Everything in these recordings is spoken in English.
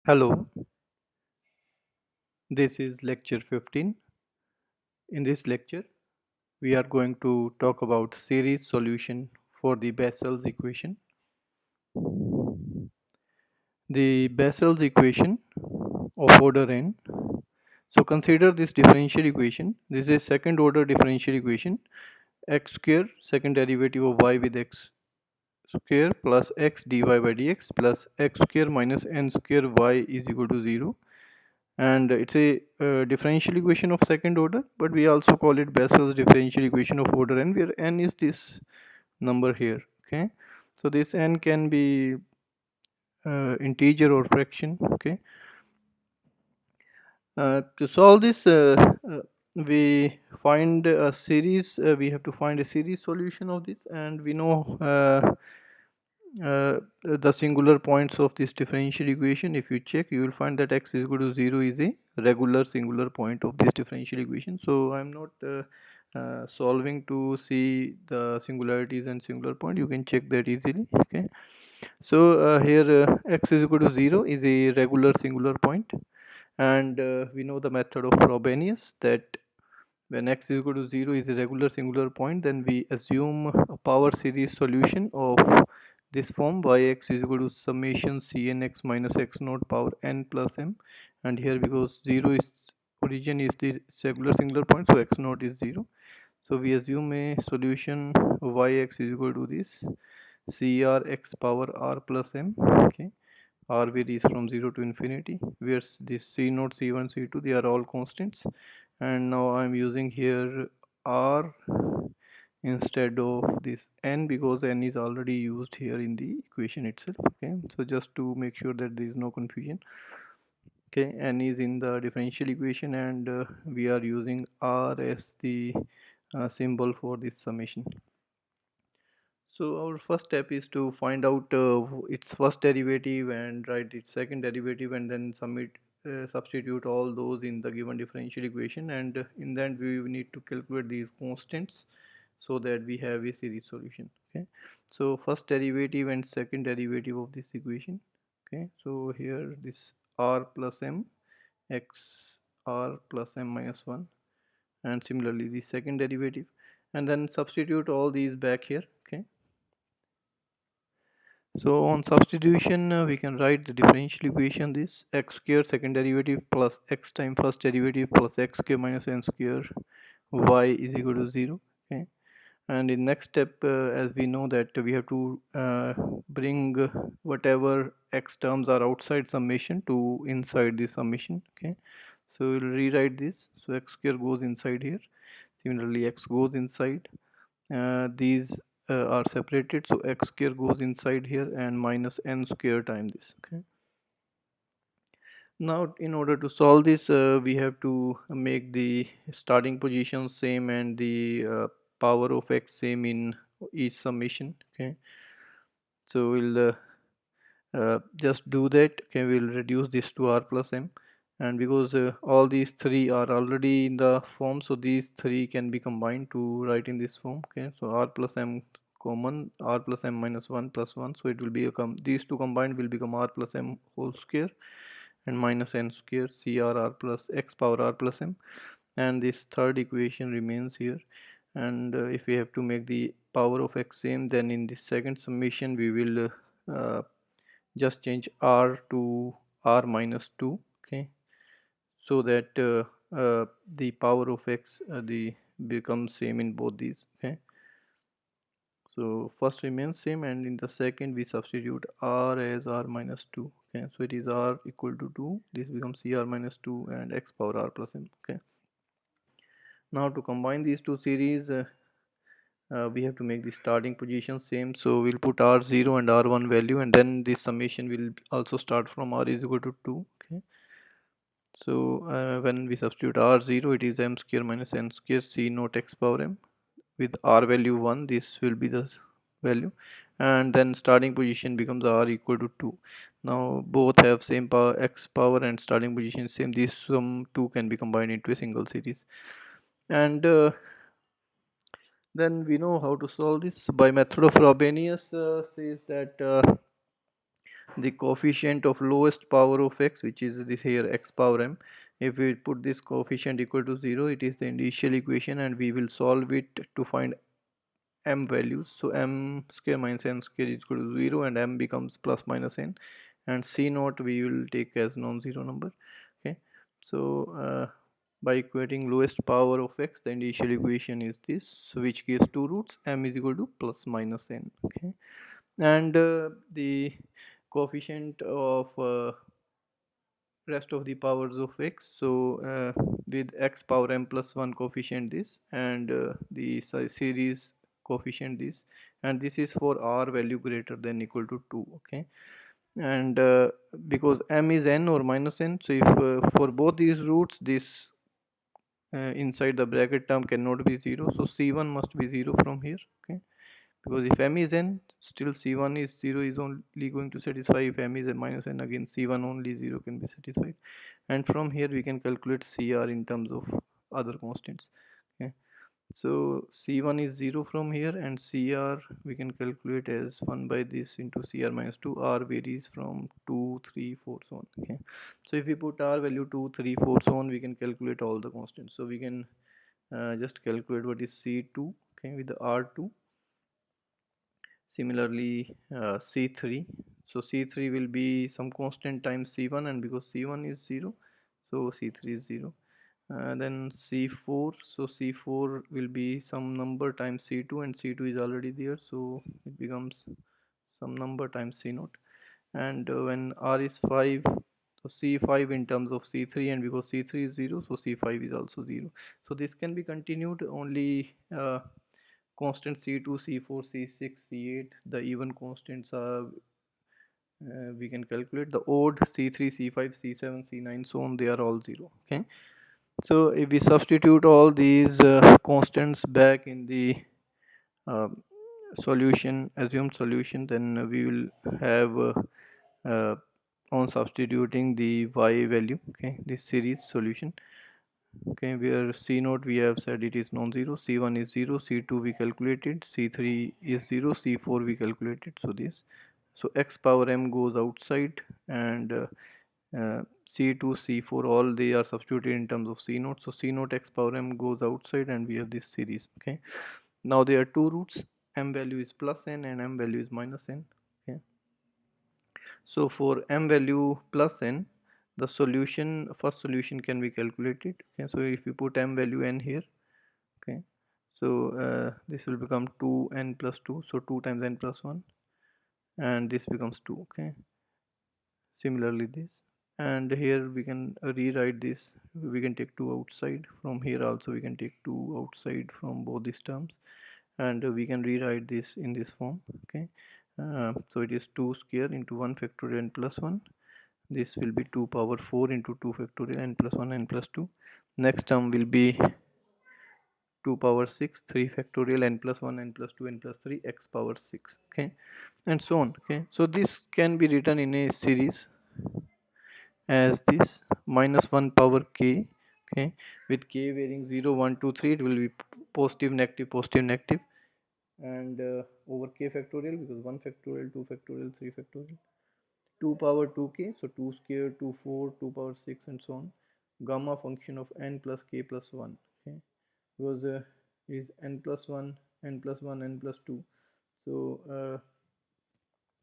Hello, this is lecture 15. In this lecture, we are going to talk about series solution for the Bessel's equation. The Bessel's equation of order n. So consider this differential equation. This is second order differential equation. X square, second derivative of y with x square plus x dy by dx plus x square minus n square y is equal to 0. And it's a differential equation of second order, but we also call it Bessel's differential equation of order n, where n is this number here. Okay, so this n can be integer or fraction. Okay, to solve this we find a series, we have to find a series solution of this, and we know the singular points of this differential equation. If you check, you will find that x is equal to 0 is a regular singular point of this differential equation. So I'm not solving to see the singularities and singular point. You can check that easily. Okay, so here x is equal to 0 is a regular singular point, and we know the method of Frobenius, that when x is equal to 0 is a regular singular point, then we assume a power series solution of this form: yx is equal to summation cn x minus x naught power n plus m. And here, because 0 is origin is the regular singular point, so x naught is 0. So we assume a solution yx is equal to this cr x power r plus m. Okay, r varies from 0 to infinity, where this c0, c1, c2, they are all constants. And now I'm using here r instead of this n, because n is already used here in the equation itself. Okay, so just to make sure that there is no confusion. Okay, n is in the differential equation, and we are using r as the symbol for this summation. So our first step is to find out its first derivative and write its second derivative, and then substitute all those in the given differential equation, and in that we need to calculate these constants so that we have a series solution. Okay, so first derivative and second derivative of this equation. Okay, so here this r plus m x r plus m minus 1, and similarly the second derivative, and then substitute all these back here. Okay, so on substitution, we can write the differential equation: this x square second derivative plus x time first derivative plus x square minus n square y is equal to 0. Okay, and in next step, as we know that we have to bring whatever x terms are outside summation to inside the summation. Okay, so we'll rewrite this. So x square goes inside here, similarly x goes inside, these are separated, so x square goes inside here, and minus n square time this. Okay, now in order to solve this, we have to make the starting position same and the power of x same in each summation. Okay, so we'll just do that. Okay, we'll reduce this to r plus m, and because all these three are already in the form, so these three can be combined to write in this form. Okay, so r plus m common, r plus m minus 1 plus 1, so it will become, these two combined will become r plus m whole square and minus n square crr plus x power r plus m, and this third equation remains here. And if we have to make the power of x same, then in this second summation we will just change r to r minus 2. Okay, so that the power of x the becomes same in both these. Okay, so first remains same, and in the second we substitute r as r minus 2. Okay, so it is r equal to 2, this becomes cr minus 2 and x power r plus m. Okay, now to combine these two series, we have to make the starting position same, so we'll put r0 and r1 value, and then this summation will also start from r is equal to 2. Okay, so when we substitute r0, it is m square minus n square c naught x power m. With r value 1, this will be the value, and then starting position becomes r equal to 2. Now both have same power x power and starting position is same, these some two can be combined into a single series. And then we know how to solve this by method of Frobenius. Says that the coefficient of lowest power of x, which is this here x power m. If we put this coefficient equal to 0, it is the initial equation, and we will solve it to find m values. So m square minus n square is equal to 0, and m becomes plus minus n, and c naught we will take as non-zero number. Okay, so by equating lowest power of x, the initial equation is this, so which gives two roots, m is equal to plus minus n. Okay, and the coefficient of rest of the powers of x, so with x power m plus 1 coefficient this, and the series coefficient this, and this is for r value greater than equal to 2. Okay, and because m is n or minus n, so if for both these roots, this inside the bracket term cannot be 0, so c1 must be 0 from here. Okay, because if m is n, still c1 is 0 is only going to satisfy. If m is a minus n, again c1 only 0 can be satisfied, and from here we can calculate cr in terms of other constants. Okay, so c1 is 0 from here, and cr we can calculate as 1 by this into cr minus 2. R varies from 2, 3, 4, so on. Okay, so if we put r value 2, 3, 4, so on, we can calculate all the constants. So we can just calculate what is c2, okay, with the r2. Similarly, c3, so c3 will be some constant times c1, and because c1 is 0, so c3 is 0. Then c4, so c4 will be some number times c2, and c2 is already there, so it becomes some number times c naught. And when r is 5, so c5 in terms of c3, and because c3 is 0, so c5 is also 0. So this can be continued. Only constant c2, c4, c6, c8, the even constants are we can calculate. The odd c3, c5, c7, c9, so on, they are all 0. Okay, so if we substitute all these constants back in the uh, solution, assumed solution, then we will have uh, on substituting the y value, okay, this series solution. Okay, where c naught we have said it is non-zero, c1 is 0, c2 we calculated, c3 is 0, c4 we calculated. So this, so x power m goes outside, and c2, c4, all they are substituted in terms of c naught. So c naught x power m goes outside, and we have this series. Okay, now there are two roots, m value is plus n and m value is minus n. Okay, so for m value plus n, the solution, first solution can be calculated. Okay, so if you put m value n here, okay, so this will become 2n plus 2, so 2 times n plus 1, and this becomes 2. Okay, similarly this, and here we can rewrite this. We can take 2 outside. From here also we can take 2 outside from both these terms, and we can rewrite this in this form. Okay, so it is 2 square into 1 factorial n plus 1. This will be 2 power 4 into 2 factorial n plus 1 n plus 2. Next term will be 2 power 6, 3 factorial n plus 1 n plus 2 n plus 3 x power 6. Okay, and so on. Okay, so this can be written in a series as this minus 1 power k. Okay, with k varying 0, 1, 2, 3, it will be positive, negative, positive, negative, and over k factorial, because 1 factorial, 2 factorial, 3 factorial, 2 power 2k, so 2 square, 2, 4, 2 power 6, and so on. Gamma function of n plus k plus 1. Okay, because is n plus 1, n plus 1, n plus 2. So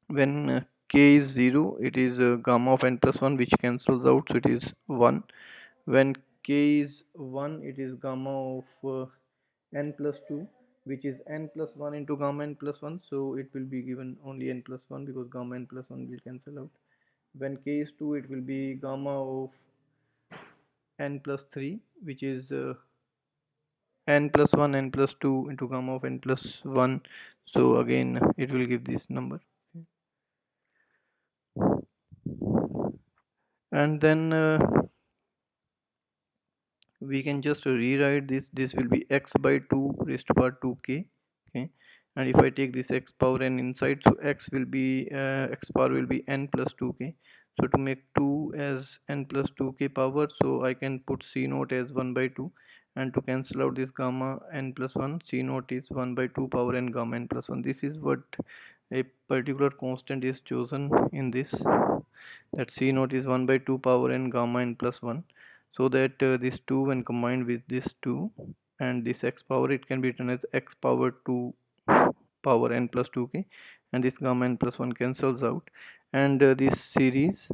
when k is 0, it is gamma of n plus 1, which cancels out, so it is 1. When k is 1, it is gamma of n plus 2, which is n plus 1 into gamma n plus 1, so it will be given only n plus 1, because gamma n plus 1 will cancel out. When k is 2, it will be gamma of n plus 3, which is n plus 1, n plus 2 into gamma of n plus 1, so again it will give this number. And then we can just rewrite this will be x by 2 raised to power 2k. Okay, and if I take this x power n inside, so x will be x power will be n plus 2k. So to make 2 as n plus 2k power, so I can put c naught as 1 by 2, and to cancel out this gamma n plus 1, c naught is 1 by 2 power n gamma n plus 1. This is what a particular constant is chosen in this, that c naught is 1 by 2 power n gamma n plus 1, so that this 2 when combined with this 2 and this x power, it can be written as x power 2 power n plus 2k, and this gamma n plus 1 cancels out, and this series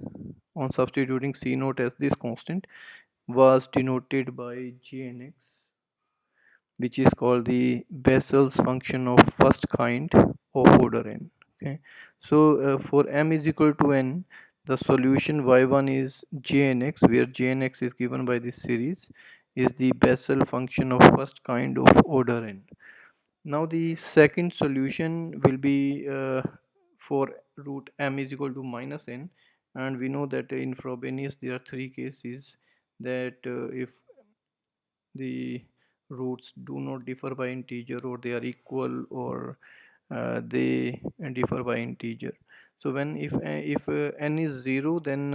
on substituting c naught as this constant was denoted by gnx, which is called the Bessel's function of first kind of order n. Okay, so for m is equal to n, the solution y1 is jnx, where jnx is given by this series, is the Bessel function of first kind of order n. Now the second solution will be for root m is equal to minus n, and we know that in Frobenius there are three cases, that if the roots do not differ by integer, or they are equal, or they differ by integer. So when if n is 0, then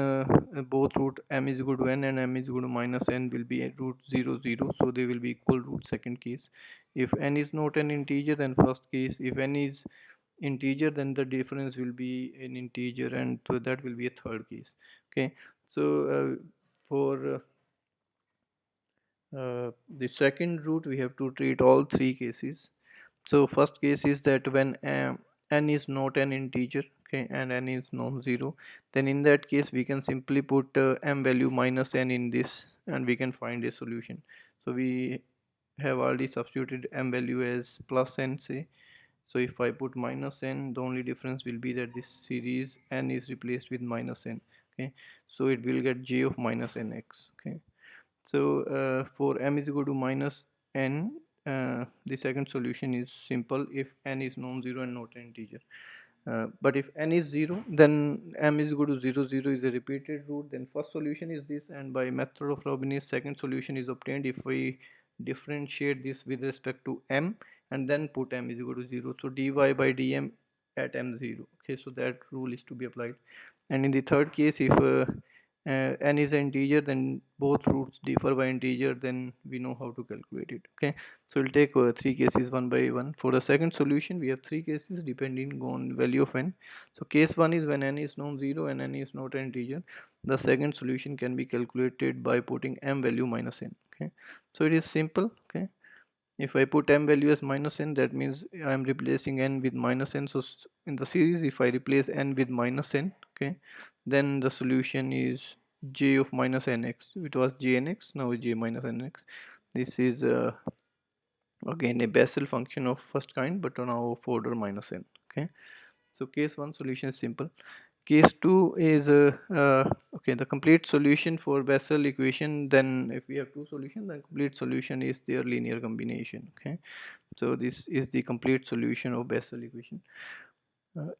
both root m is equal to n and m is equal to minus n will be at root 0 0, so they will be equal root. Second case, if n is not an integer, then first case, if n is integer, then the difference will be an integer, and so that will be a third case. Okay, so for the second root, we have to treat all three cases. So first case is that when n is not an integer, okay, and n is non-zero, then in that case we can simply put m value minus n in this, and we can find a solution. So we have already substituted m value as plus n, say. So if I put minus n, the only difference will be that this series n is replaced with minus n. Okay, so it will get j of minus nx. Okay, so for m is equal to minus n, the second solution is simple if n is non-zero and not an integer. But if n is 0, then m is equal to 0 0 is a repeated root, then first solution is this, and by method of Frobenius second solution is obtained if we differentiate this with respect to m and then put m is equal to 0. So dy by dm at m 0. Okay, so that rule is to be applied. And in the third case, if n is an integer, then both roots differ by integer, then we know how to calculate it. Okay, so we'll take three cases one by one. For the second solution, we have three cases depending on value of n. So case 1 is when n is non-zero and n is not an integer. The second solution can be calculated by putting m value minus n. Okay, so it is simple. Okay, if I put m value as minus n, that means I am replacing n with minus n. So in the series, if I replace n with minus n, okay, then the solution is j of minus nx. It was jnx, now j minus nx. This is again a Bessel function of first kind, but now of order minus n. Okay, so case 1 solution is simple. Case 2 is okay, the complete solution for Bessel equation. Then if we have two solutions, the complete solution is their linear combination. Okay, so this is the complete solution of Bessel equation.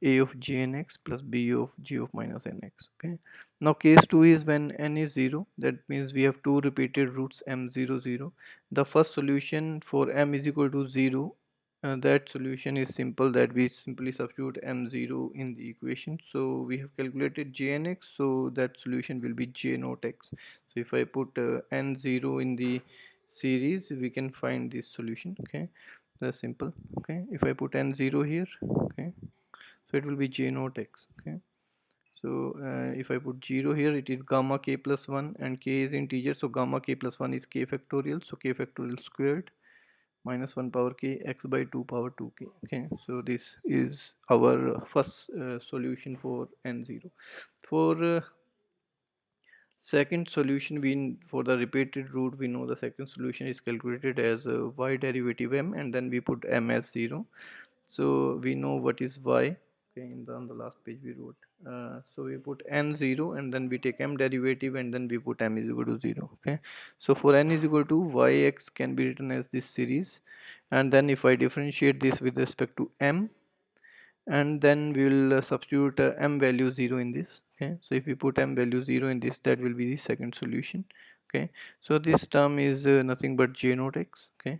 A of jnx plus b of g of minus nx. Okay, now case 2 is when n is 0, that means we have two repeated roots m 0 0. The first solution for m is equal to 0, that solution is simple, that we simply substitute m0 in the equation. So we have calculated jnx, so that solution will be j naught x. So if I put n0 in the series, we can find this solution. Okay, that's simple. Okay, if I put n0 here, okay, so it will be j naught x. Okay, so if I put 0 here, it is gamma k plus 1, and k is integer, so gamma k plus 1 is k factorial, so k factorial squared minus 1 power k x by 2 power 2k. Okay, so this is our first solution for n0. For second solution, for the repeated root, we know the second solution is calculated as y derivative m, and then we put m as 0. So we know what is y. Okay, on the last page we wrote, so we put n 0, and then we take m derivative, and then we put m is equal to 0. Okay, so for n is equal to yx can be written as this series, and then if I differentiate this with respect to m, and then we will substitute m value 0 in this. Okay, so if we put m value 0 in this, that will be the second solution. Okay, so this term is nothing but j naught x. Okay,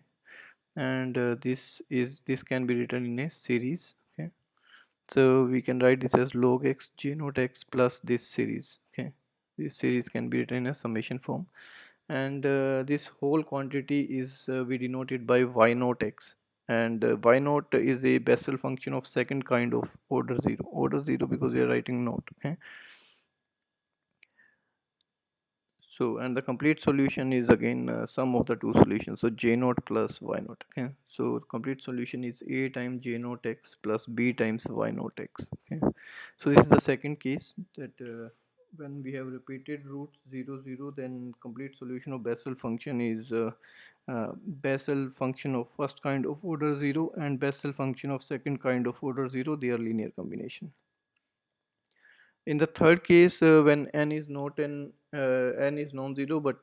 and this can be written in a series. Okay, so we can write this as log x j naught x plus this series. Okay, this series can be written in a summation form, and this whole quantity is we denote it by y naught x. and y naught is a Bessel function of second kind of order 0 because we are writing naught. Okay, so and the complete solution is again sum of the two solutions, so j naught plus y naught. Okay, so complete solution is a times j naught x plus b times y naught x. Okay, so this is the second case that when we have repeated roots 0 0, then complete solution of Bessel function is Bessel function of first kind of order 0 and Bessel function of second kind of order 0, they are linear combination. In the third case, when n is not n is non-zero, but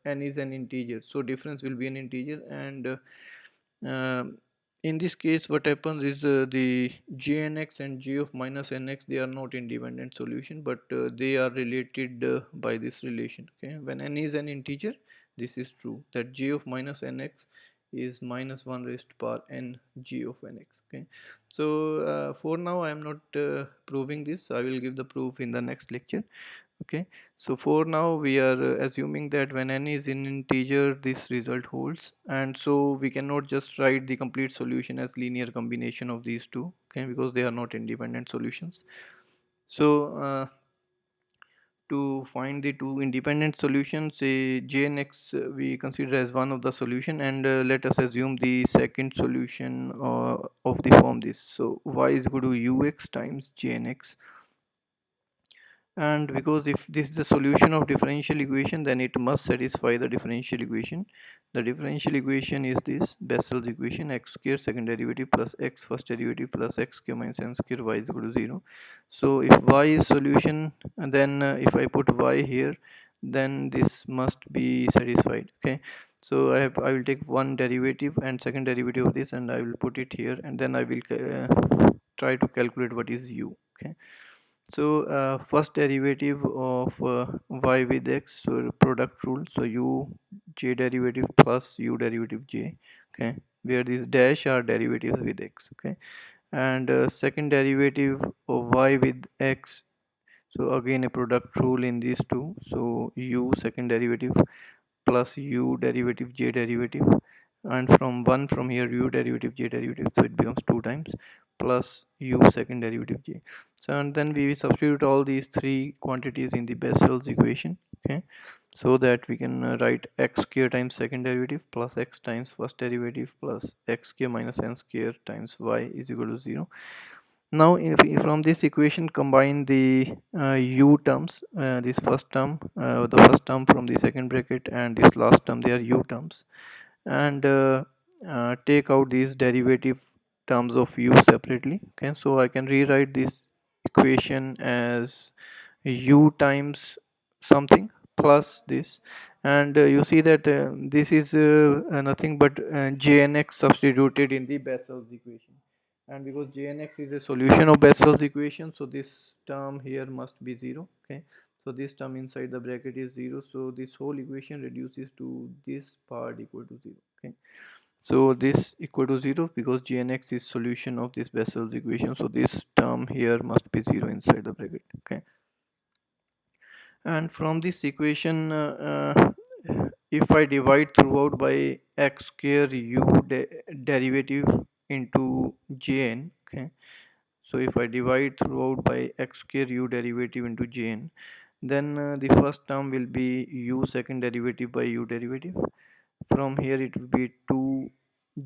n is an integer, so difference will be an integer, and um in this case what happens is the jnx and j of minus nx, they are not independent solution, but they are related by this relation. Okay, when n is an integer, this is true that j of minus nx is minus 1 raised to power n g of nx. Okay, so for now I am not proving this. I will give the proof in the next lecture. Okay, so for now we are assuming that when n is in integer, this result holds, and so we cannot just write the complete solution as linear combination of these two. Okay, because they are not independent solutions. So to find the two independent solutions, say j and x we consider as one of the solution, and let us assume the second solution of the form this. So y is equal to ux times j and x, and because if this is the solution of differential equation, then it must satisfy the differential equation. The differential equation is this Bessel's equation: x square second derivative plus x first derivative plus x square minus n square y is equal to 0. So if y is solution, and then if I put y here, then this must be satisfied. Okay, so I will take one derivative and second derivative of this, and I will put it here, and then I will try to calculate what is u. Okay, so first derivative of y with x, so product rule, so u j derivative plus u derivative j. Okay, where these dash are derivatives with x. Okay, and second derivative of y with x, so again a product rule in these two, so u second derivative plus u derivative j derivative, and from 1 from here u derivative j derivative, so it becomes 2 times plus u second derivative j. So and then we will substitute all these three quantities in the Bessel's equation. Okay, so that we can write x square times second derivative plus x times first derivative plus x square minus n square times y is equal to 0. Now if from this equation combine the u terms, this first term, the first term from the second bracket, and this last term, they are u terms, and take out these derivative terms of u separately. Okay, so I can rewrite this equation as u times something plus this, and you see that this is nothing but jnx substituted in the Bessel's equation, and because jnx is a solution of Bessel's equation, so this term here must be 0. Okay, so this term inside the bracket is 0, so this whole equation reduces to this part equal to 0. Okay, so this equal to 0 because gnx is solution of this Bessel's equation, so this term here must be 0 inside the bracket. Okay, and from this equation if I divide throughout by x square u derivative into jn. Okay, so if I divide throughout by x square u derivative into jn, then the first term will be u second derivative by u derivative. From here it will be 2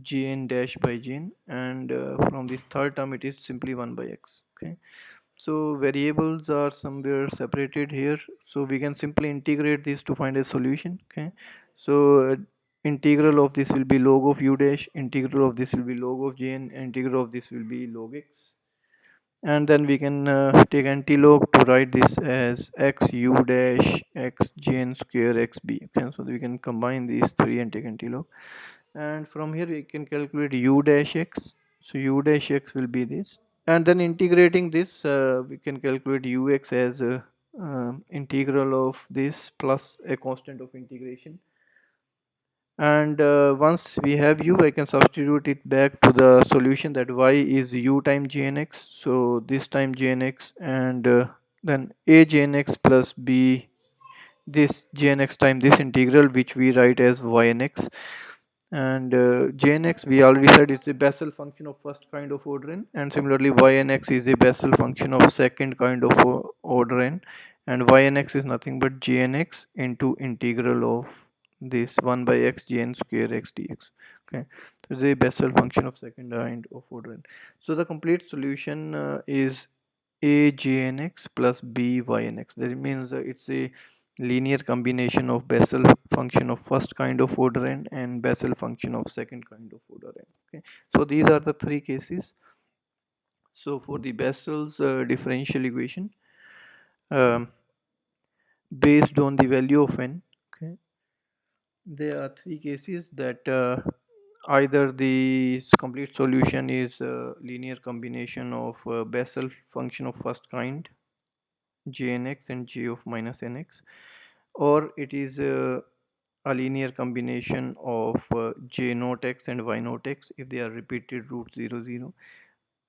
jn dash by jn, and from this third term it is simply 1 by x. Okay, so variables are somewhere separated here, so we can simply integrate this to find a solution. Okay, so integral of this will be log of u dash, integral of this will be log of jn, integral of this will be log x, and then we can take antilog to write this as x u dash x jn square xb. Okay, so we can combine these three and take antilog, and from here we can calculate u dash x, so u dash x will be this, and then integrating this we can calculate ux as integral of this plus a constant of integration, and once we have u, I can substitute it back to the solution that y is u times gnx, so this time gnx, and then a gnx plus b this gnx time this integral which we write as ynx, and Jnx we already said it's a Bessel function of first kind of order n, and similarly Ynx is a Bessel function of second kind of order n, and Ynx is nothing but Jnx into integral of this 1 by x Jn square x dx. Okay, so it's a Bessel function of second kind of order n. So the complete solution is a Jnx plus b Ynx. That means it's a linear combination of Bessel function of first kind of order n and Bessel function of second kind of order n. Okay, so these are the three cases. So for the Bessel's differential equation, um, based on the value of n, okay, there are three cases that either the complete solution is a linear combination of Bessel function of first kind Jnx and j of minus nx, or it is a linear combination of j naught x and y naught x if they are repeated root 0 0,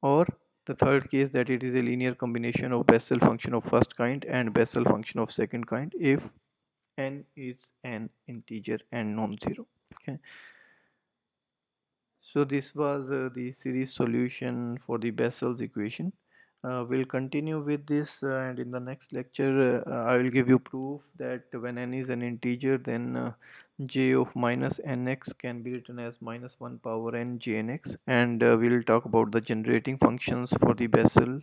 or the third case that it is a linear combination of Bessel function of first kind and Bessel function of second kind if n is an integer and non-zero. Okay, so this was the series solution for the Bessel's equation. We'll continue with this, and in the next lecture I will give you proof that when n is an integer, then j of minus nx can be written as minus 1 power n jnx, and we'll talk about the generating functions for the Bessel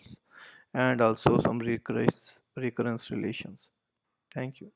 and also some recurrence relations. Thank you.